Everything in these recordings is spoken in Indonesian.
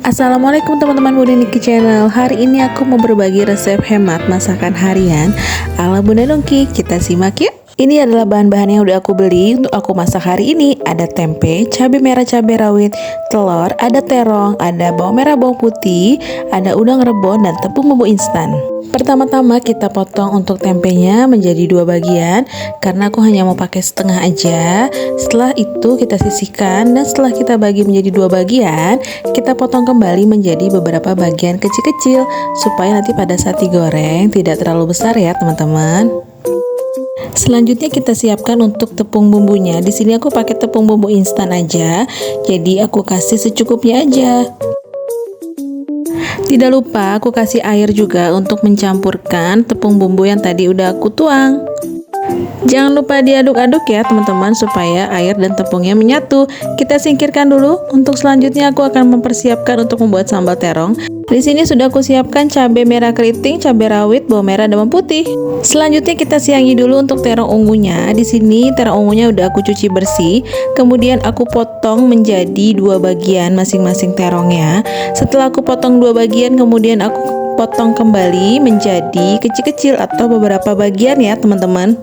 Assalamualaikum teman-teman Bunda Niki Channel. Hari ini aku mau berbagi resep hemat masakan harian ala Bunda Nongki. Kita simak yuk. Ini adalah bahan-bahan yang udah aku beli untuk aku masak hari ini. Ada tempe, cabai merah, cabai rawit, telur, ada terong, ada bawang merah, bawang putih, ada udang rebon, dan tepung bumbu instan. Pertama-tama kita potong untuk tempenya menjadi dua bagian karena aku hanya mau pakai setengah aja. Setelah itu kita sisihkan, dan setelah kita bagi menjadi dua bagian, kita potong kembali menjadi beberapa bagian kecil-kecil supaya nanti pada saat digoreng tidak terlalu besar ya teman-teman. Selanjutnya kita siapkan untuk tepung bumbunya. Di sini aku pakai tepung bumbu instan aja, jadi aku kasih secukupnya aja. Tidak lupa aku kasih air juga untuk mencampurkan tepung bumbu yang tadi udah aku tuang. Jangan lupa diaduk-aduk ya teman-teman supaya air dan tepungnya menyatu. Kita singkirkan dulu. Untuk selanjutnya aku akan mempersiapkan untuk membuat sambal terong. Di sini sudah aku siapkan cabai merah keriting, cabai rawit, bawang merah, dan bawang putih. Selanjutnya kita siangi dulu untuk terong ungunya. Di sini terong ungunya udah aku cuci bersih. Kemudian aku potong menjadi dua bagian masing-masing terongnya. Setelah aku potong dua bagian, kemudian aku potong kembali menjadi kecil-kecil atau beberapa bagian ya teman-teman.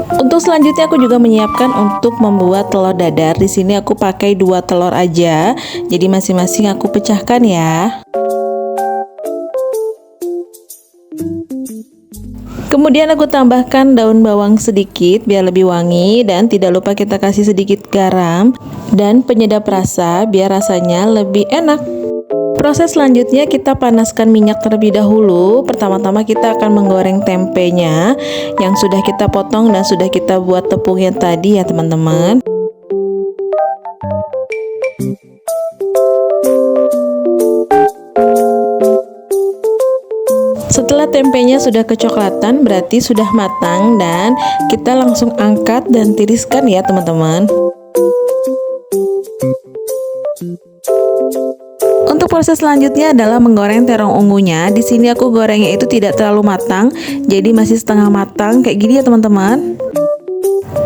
Untuk selanjutnya aku juga menyiapkan untuk membuat telur dadar. Di sini aku pakai 2 telur aja. Jadi masing-masing aku pecahkan ya. Kemudian aku tambahkan daun bawang sedikit biar lebih wangi, dan tidak lupa kita kasih sedikit garam dan penyedap rasa biar rasanya lebih enak. Proses selanjutnya kita panaskan minyak terlebih dahulu. Pertama-tama kita akan menggoreng tempenya yang sudah kita potong dan sudah kita buat tepungnya tadi ya teman-teman. Setelah tempenya sudah kecoklatan berarti sudah matang, dan kita langsung angkat dan tiriskan ya teman-teman. Untuk proses selanjutnya adalah menggoreng terong ungunya. Di sini aku gorengnya itu tidak terlalu matang, jadi masih setengah matang kayak gini ya teman-teman.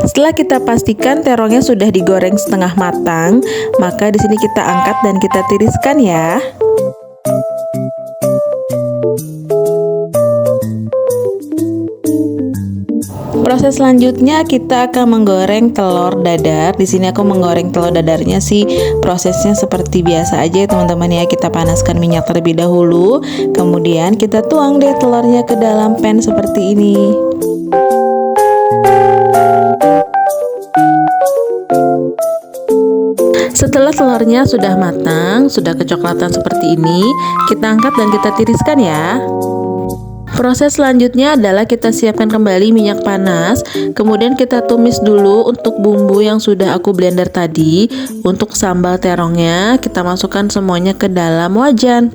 Setelah kita pastikan terongnya sudah digoreng setengah matang, maka di sini kita angkat dan kita tiriskan ya. Proses selanjutnya kita akan menggoreng telur dadar. Di sini aku menggoreng telur dadarnya sih prosesnya seperti biasa aja ya teman-teman ya. Kita panaskan minyak terlebih dahulu, kemudian kita tuang deh telurnya ke dalam pan seperti ini. Setelah telurnya sudah matang, sudah kecoklatan seperti ini, kita angkat dan kita tiriskan ya. Proses selanjutnya adalah kita siapkan kembali minyak panas. Kemudian kita tumis dulu untuk bumbu yang sudah aku blender tadi. Untuk sambal terongnya kita masukkan semuanya ke dalam wajan.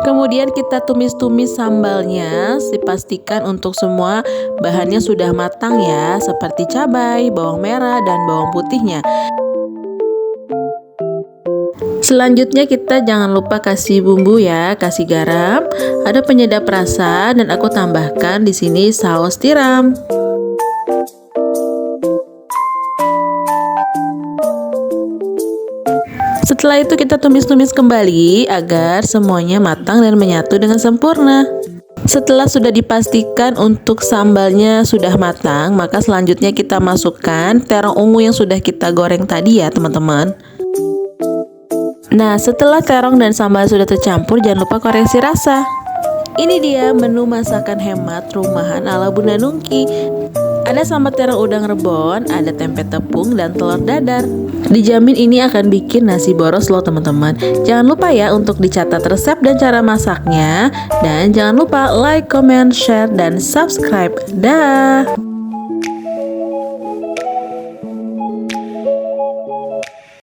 Kemudian kita tumis-tumis sambalnya. Dipastikan untuk semua bahannya sudah matang ya, seperti cabai, bawang merah, dan bawang putihnya. Selanjutnya kita jangan lupa kasih bumbu ya, kasih garam, ada penyedap rasa, dan aku tambahkan di sini saus tiram. Setelah itu kita tumis-tumis kembali agar semuanya matang dan menyatu dengan sempurna. Setelah sudah dipastikan untuk sambalnya sudah matang, maka selanjutnya kita masukkan terong ungu yang sudah kita goreng tadi ya teman-teman. Nah, setelah terong dan sambal sudah tercampur, jangan lupa koreksi rasa. Ini dia menu masakan hemat rumahan ala Bunda Nongki. Ada sambal terong udang rebon, ada tempe tepung, dan telur dadar. Dijamin ini akan bikin nasi boros loh teman-teman. Jangan lupa ya untuk dicatat resep dan cara masaknya. Dan jangan lupa like, comment, share, dan subscribe. Dah.